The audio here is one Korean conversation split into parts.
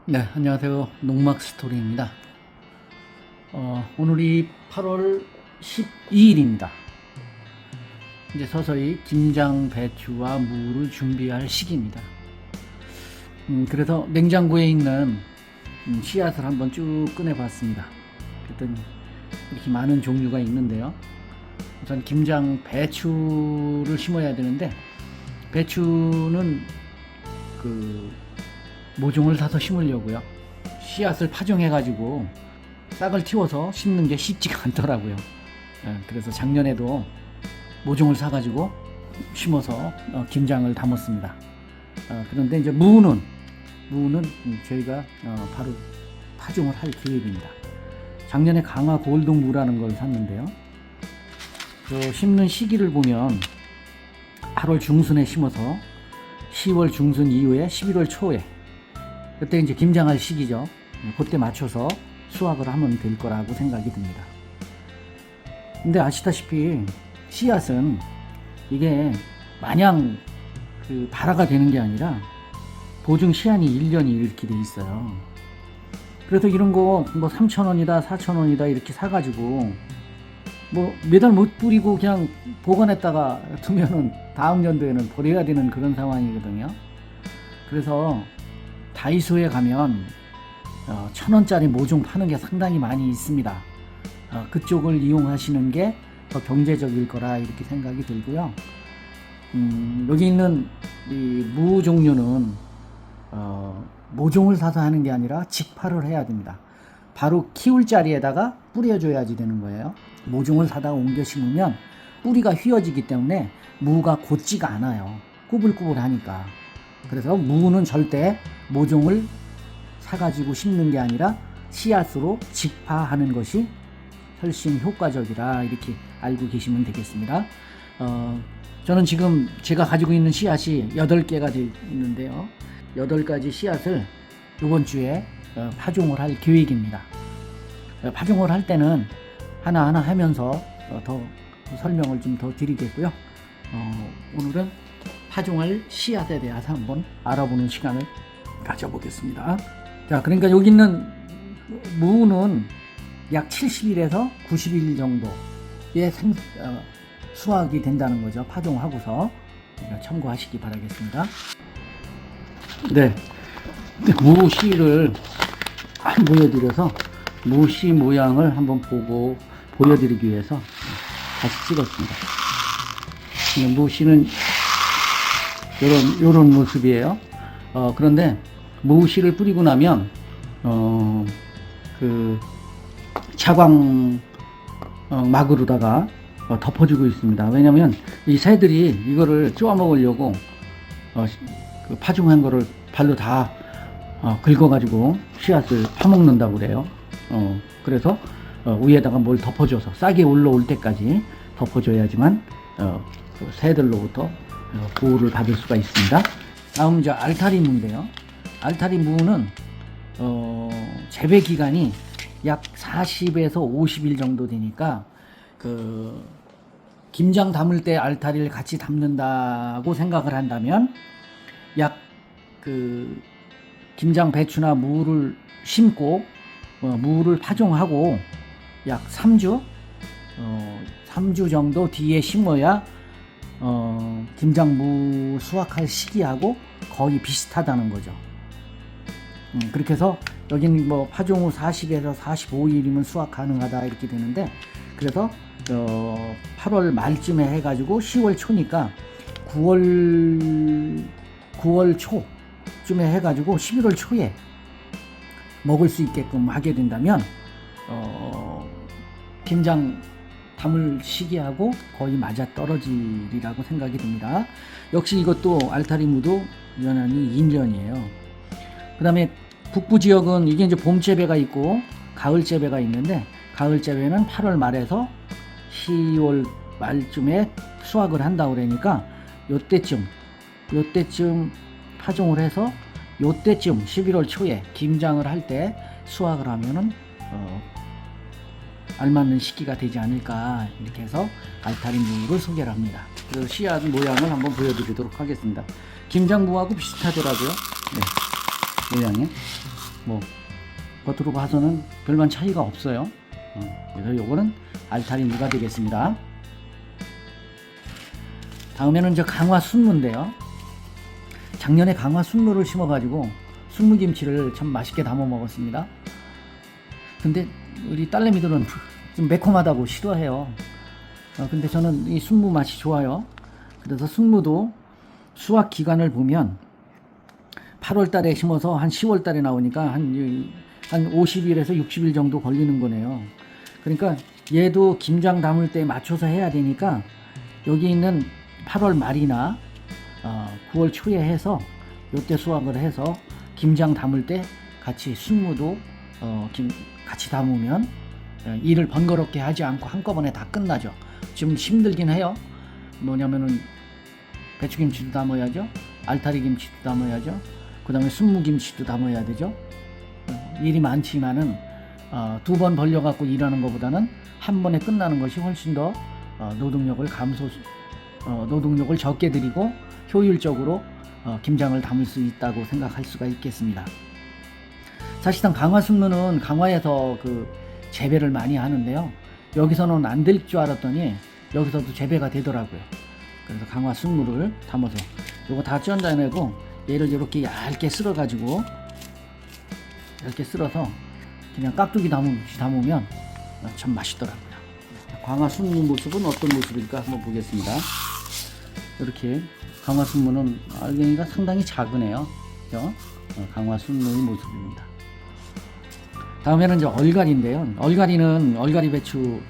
네, 안녕하세요. 농막스토리입니다. 오늘이 8월 12일입니다. 이제 서서히 김장 배추와 무를 준비할 시기입니다. 그래서 냉장고에 있는 씨앗을 한번 쭉 꺼내봤습니다. 그랬더니 이렇게 많은 종류가 있는데요. 우선 김장 배추를 심어야 되는데, 배추는 모종을 사서 심으려고요. 씨앗을 파종해가지고 싹을 틔워서 심는 게 쉽지가 않더라고요. 그래서 작년에도 모종을 사가지고 심어서 김장을 담았습니다. 그런데 이제 무는 저희가 바로 파종을 할 계획입니다. 작년에 강화 골동무라는 걸 샀는데요. 심는 시기를 보면 8월 중순에 심어서 10월 중순 이후에 11월 초에, 그때 이제 김장할 시기죠. 그때 맞춰서 수확을 하면 될 거라고 생각이 듭니다. 근데 아시다시피 씨앗은 이게 마냥 발화가 되는 게 아니라 보증 시한이 1년이 이렇게 돼 있어요. 그래서 이런 거 뭐 3,000원이다 4,000원이다 이렇게 사가지고 뭐 매달 못 뿌리고 그냥 보관했다가 두면은 다음 연도에는 버려야 되는 그런 상황이거든요. 그래서 다이소에 가면 1,000원짜리 모종 파는 게 상당히 많이 있습니다. 그쪽을 이용하시는 게 더 경제적일 거라 이렇게 생각이 들고요. 여기 있는 이 무 종류는 모종을 사서 하는 게 아니라 직파를 해야 됩니다. 바로 키울 자리에다가 뿌려줘야지 되는 거예요. 모종을 사다가 옮겨 심으면 뿌리가 휘어지기 때문에 무가 곧지가 않아요. 꾸불꾸불하니까. 그래서 무는 절대 모종을 사가지고 심는 게 아니라 씨앗으로 직파하는 것이 훨씬 효과적이라 이렇게 알고 계시면 되겠습니다. 저는 지금 제가 가지고 있는 씨앗이 8개가 되어 있는데요. 8가지 씨앗을 이번 주에 파종을 할 계획입니다. 파종을 할 때는 하나하나 하면서 더 설명을 좀 더 드리겠고요. 오늘은 파종할 씨앗에 대해서 한번 알아보는 시간을 가져보겠습니다. 자, 그러니까 여기 있는 무는 약 70일에서 90일 정도의 수확이 된다는 거죠. 파종하고서 참고하시기 바라겠습니다. 네, 무 씨를 보여드려서 무 씨 모양을 한번 보여드리기 위해서 다시 찍었습니다. 무 씨는 요런 모습이에요. 그런데 무 씨를 뿌리고 나면 차광 막으로다가 덮어주고 있습니다. 왜냐면 이 새들이 이거를 쪼아 먹으려고 파종한 거를 발로 다 긁어가지고 씨앗을 파먹는다고 그래요. 그래서 위에다가 뭘 덮어줘서 싹이 올라올 때까지 덮어줘야지만 새들로부터 보호를 받을 수가 있습니다. 다음 이제 알타리무인데요. 알타리무는 재배 기간이 약 40에서 50일 정도 되니까 김장 담을 때 알타리를 같이 담는다고 생각을 한다면 약 김장 배추나 무를 심고 무를 파종하고 약 3주 정도 뒤에 심어야 김장무 수확할 시기하고 거의 비슷하다는 거죠. 그렇게 해서 여기는 뭐 파종 후 40에서 45일이면 수확 가능하다 이렇게 되는데, 그래서 8월 말쯤에 해가지고 10월 초니까 9월 초쯤에 해가지고 11월 초에 먹을 수 있게끔 하게 된다면 김장 담을 시기하고 거의 맞아 떨어지리라고 생각이 듭니다. 역시 이것도 알타리무도 연한이 인전이에요. 그 다음에 북부 지역은 이게 이제 봄 재배가 있고 가을 재배가 있는데, 가을 재배는 8월 말에서 10월 말쯤에 수확을 한다고 그러니까 요때쯤 파종을 해서 요때쯤 11월 초에 김장을 할 때 수확을 하면은 알맞는 시기가 되지 않을까 이렇게 해서 알타리무를 소개를 합니다. 그래서 씨앗 모양을 한번 보여드리도록 하겠습니다. 김장무하고 비슷하더라고요. 네, 모양이. 뭐 겉으로 봐서는 별반 차이가 없어요. 그래서 요거는 알타리 무가 되겠습니다. 다음에는 이제 강화 순무인데요. 작년에 강화 순무를 심어가지고 순무김치를 참 맛있게 담아 먹었습니다. 근데 우리 딸내미들은 좀 매콤하다고 싫어해요. 근데 저는 이 순무 맛이 좋아요. 그래서 순무도 수확 기간을 보면 8월 달에 심어서 한 10월 달에 나오니까 한 50일에서 60일 정도 걸리는 거네요. 그러니까 얘도 김장 담을 때 맞춰서 해야 되니까 여기 있는 8월 말이나 9월 초에 해서 요때 수확을 해서 김장 담을 때 같이 순무도 같이 담으면 일을 번거롭게 하지 않고 한꺼번에 다 끝나죠. 좀 힘들긴 해요. 뭐냐면은 배추김치도 담아야죠. 알타리 김치도 담아야죠. 그 다음에 순무김치도 담아야 되죠. 일이 많지만은 2번 벌려갖고 일하는 것보다는 한 번에 끝나는 것이 훨씬 더 노동력을 적게 들이고 효율적으로 김장을 담을 수 있다고 생각할 수가 있겠습니다. 사실상 강화 순무는 강화에서 그 재배를 많이 하는데요. 여기서는 안 될 줄 알았더니 여기서도 재배가 되더라고요. 그래서 강화 순무를 담아서 요거 다 쪄내고 얘를 이렇게 얇게 쓸어가지고 이렇게 쓸어서 그냥 깍두기 담으면 참 맛있더라고요. 강화 순무 모습은 어떤 모습일까 한번 보겠습니다. 이렇게 강화 순무는 알갱이가 상당히 작으네요. 그죠? 강화 순무의 모습입니다. 다음에는 이제 얼갈이인데요. 얼갈이 배추,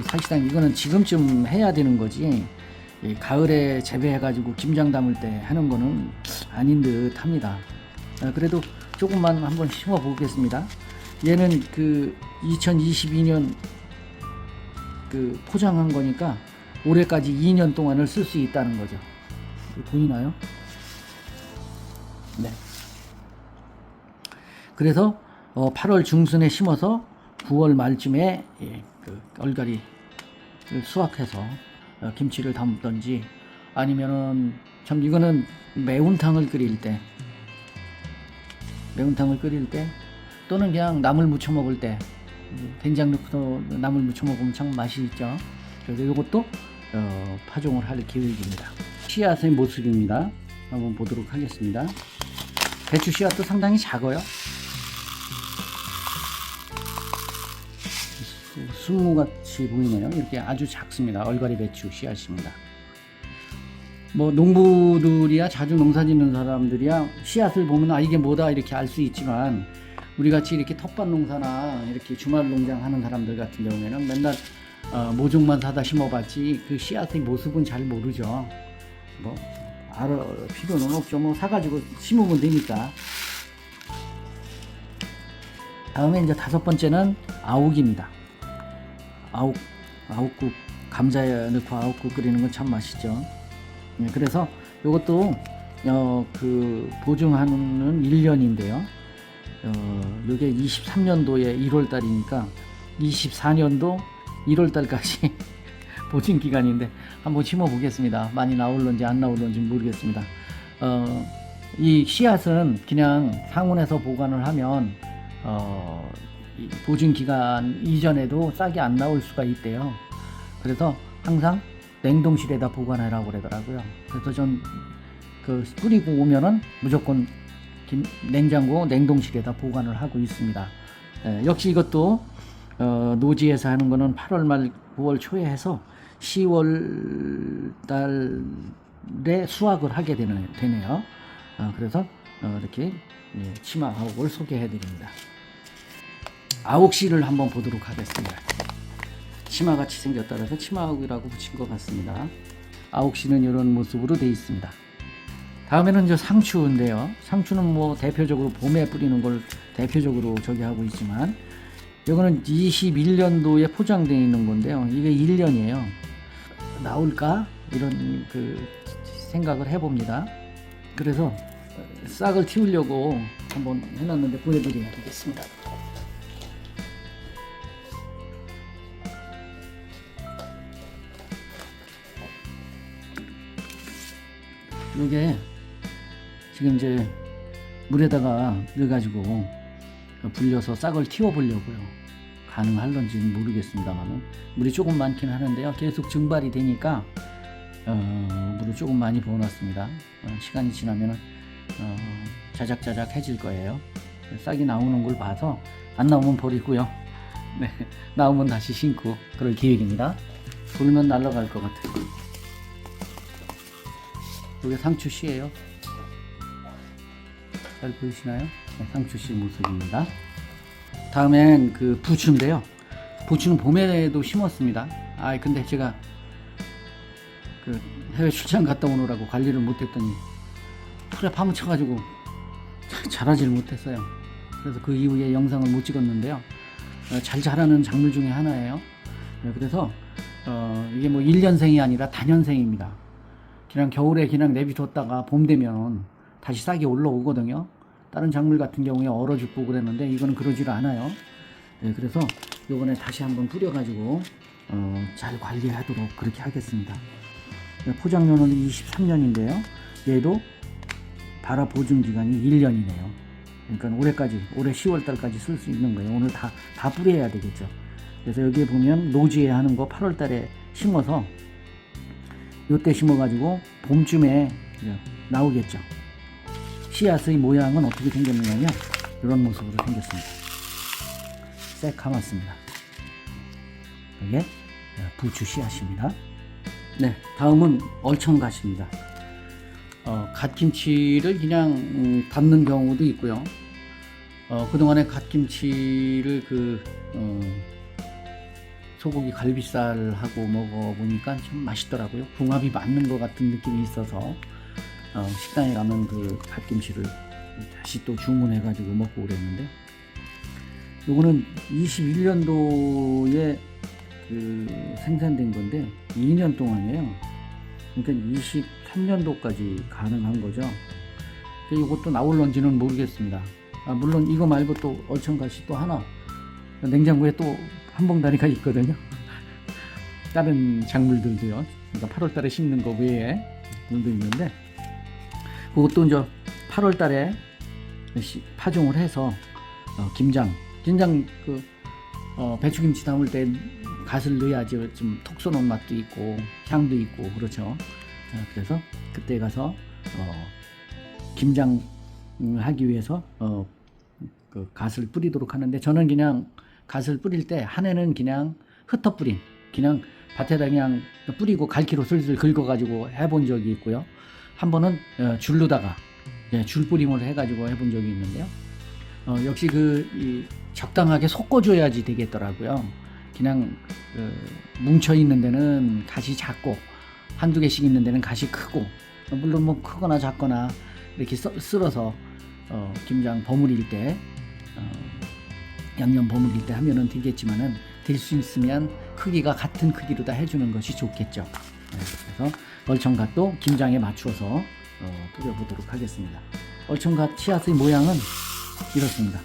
사실상 이거는 지금쯤 해야 되는 거지, 가을에 재배해가지고 김장 담을 때 하는 거는 아닌 듯 합니다. 그래도 조금만 한번 심어 보겠습니다. 얘는 그 2022년 그 포장한 거니까 올해까지 2년 동안을 쓸 수 있다는 거죠. 보이나요? 네. 그래서 8월 중순에 심어서 9월 말쯤에 그 얼갈이를 수확해서 김치를 담든지, 아니면은 참 이거는 매운탕을 끓일 때 또는 그냥 나물 무쳐 먹을 때 된장 넣고 나물 무쳐 먹으면 참 맛이 있죠. 그래서 이것도 파종을 할 계획입니다. 씨앗의 모습입니다. 한번 보도록 하겠습니다. 배추 씨앗도 상당히 작아요. 순무같이 보이네요. 이렇게 아주 작습니다. 얼갈이 배추 씨앗입니다. 뭐 농부들이야, 자주 농사 짓는 사람들이야 씨앗을 보면 이게 뭐다 이렇게 알 수 있지만, 우리 같이 이렇게 텃밭 농사나 이렇게 주말 농장 하는 사람들 같은 경우에는 맨날 모종만 사다 심어봤지 그 씨앗의 모습은 잘 모르죠. 뭐 알아 필요는 없죠. 뭐 사가지고 심으면 되니까. 다음에 이제 5번째는 아욱입니다. 아욱국, 감자 넣고 아욱국 끓이는 건 참 맛있죠. 그래서 이것도 그 보증하는 1년인데요. 이게 23년도에 1월 달이니까 24년도 1월 달까지 보증 기간인데 한번 심어 보겠습니다. 많이 나올런지 안 나올런지 모르겠습니다. 이 씨앗은 그냥 상온에서 보관을 하면 보증 기간 이전에도 싹이 안 나올 수가 있대요. 그래서 항상 냉동실에다 보관하라고 그러더라고요. 그래서 전 그 뿌리고 오면은 무조건 냉장고 냉동실에다 보관을 하고 있습니다. 역시 이것도 노지에서 하는 거는 8월 말 9월 초에 해서 10월 달에 수확을 하게 되네요. 그래서 이렇게 치마 아욱을 소개해 드립니다. 아욱씨를 한번 보도록 하겠습니다. 치마같이 생겼다 그래서 치마 아욱이라고 붙인 것 같습니다. 아욱씨는 이런 모습으로 되어 있습니다. 다음에는 이제 상추인데요. 상추는 뭐 대표적으로 봄에 뿌리는 걸 대표적으로 저기 하고 있지만, 이거는 21년도에 포장되어 있는 건데요. 이게 1년이에요. 나올까? 이런 그 생각을 해봅니다. 그래서 싹을 틔우려고 한번 해놨는데 보여드려야 되겠습니다. 이게 지금 이제 물에다가 넣어가지고 불려서 싹을 틔워보려고요. 가능할런지는 모르겠습니다만 물이 조금 많긴 하는데요. 계속 증발이 되니까 물을 조금 많이 부어놨습니다. 시간이 지나면 자작자작 해질 거예요. 싹이 나오는 걸 봐서 안 나오면 버리고요. 네, 나오면 다시 심고 그럴 계획입니다. 불면 날아갈 것 같아요. 이게 상추씨예요. 잘 보이시나요? 네, 상추씨 모습입니다. 다음엔 그 부추인데요. 부추는 봄에도 심었습니다. 근데 제가 그 해외 출장 갔다 오느라고 관리를 못했더니 풀에 파묻혀가지고 자라질 못했어요. 그래서 그 이후에 영상을 못 찍었는데요. 잘 자라는 작물 중에 하나예요. 그래서 이게 뭐 1년생이 아니라 다년생입니다. 그냥 겨울에 그냥 내비뒀다가 봄 되면 다시 싹이 올라오거든요. 다른 작물 같은 경우에 얼어 죽고 그랬는데 이거는 그러질 않아요. 그래서 요번에 다시 한번 뿌려가지고 잘 관리하도록 그렇게 하겠습니다. 포장료는 23년인데요. 얘도 발화 보증 기간이 1년이네요. 그러니까 올해 10월달까지 쓸 수 있는 거예요. 오늘 다 뿌려야 되겠죠. 그래서 여기에 보면 노지에 하는 거 8월달에 심어서 요때 심어가지고 봄쯤에 나오겠죠. 씨앗의 모양은 어떻게 생겼느냐면 이런 모습으로 생겼습니다. 새카맣습니다. 이게 부추 씨앗입니다. 네, 다음은 얼청갓입니다. 갓김치를 그냥 담는 경우도 있고요. 그동안에 갓김치를 소고기 갈비살하고 먹어보니까 좀 맛있더라고요. 궁합이 맞는 것 같은 느낌이 있어서 식당에 가면 그 갓김치를 다시 또 주문해가지고 먹고 그랬는데, 요거는 21년도에 생산된 건데 2년 동안이에요. 그러니까 23년도까지 가능한 거죠. 이것도 나올런지는 모르겠습니다. 물론 이거 말고 또 얼청갓이 또 하나 냉장고에 또 한 봉다리가 있거든요. 다른 작물들도요. 그러니까 8월달에 심는 거 외에 물도 있는데, 그것도 이제 8월달에 파종을 해서 김장 배추김치 담을 때 갓을 넣어야지 좀 톡 쏘는 맛도 있고 향도 있고 그렇죠. 그래서 그때 가서 김장 하기 위해서 그 갓을 뿌리도록 하는데, 저는 그냥 갓을 뿌릴 때 한 해는 그냥 흩어 뿌림, 그냥 밭에다 그냥 뿌리고 갈기로 슬슬 긁어가지고 해본 적이 있고요. 한 번은 줄로다가 줄 뿌림을 해가지고 해본 적이 있는데요. 역시 적당하게 섞어줘야지 되겠더라고요. 그냥 뭉쳐 있는 데는 갓이 작고 한두 개씩 있는 데는 갓이 크고, 물론 뭐 크거나 작거나 이렇게 쓸어서 김장 버무릴 때 양념 버무릴 때 하면은 되겠지만은, 될 수 있으면 크기가 같은 크기로 다 해주는 것이 좋겠죠. 그래서 얼청갓도 김장에 맞추어서 뿌려보도록 하겠습니다. 얼청갓 씨앗의 모양은 이렇습니다.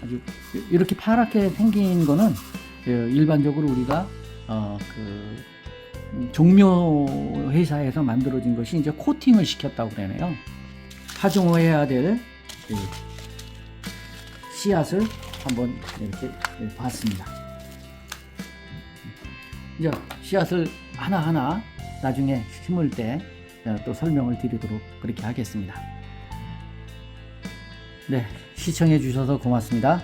아주 이렇게 파랗게 생긴 거는 일반적으로 우리가 종묘 회사에서 만들어진 것이 이제 코팅을 시켰다고 그러네요. 파종해야 될 씨앗을 한번 이렇게 봤습니다. 이제 씨앗을 하나하나 나중에 심을 때 또 설명을 드리도록 그렇게 하겠습니다. 네, 시청해 주셔서 고맙습니다.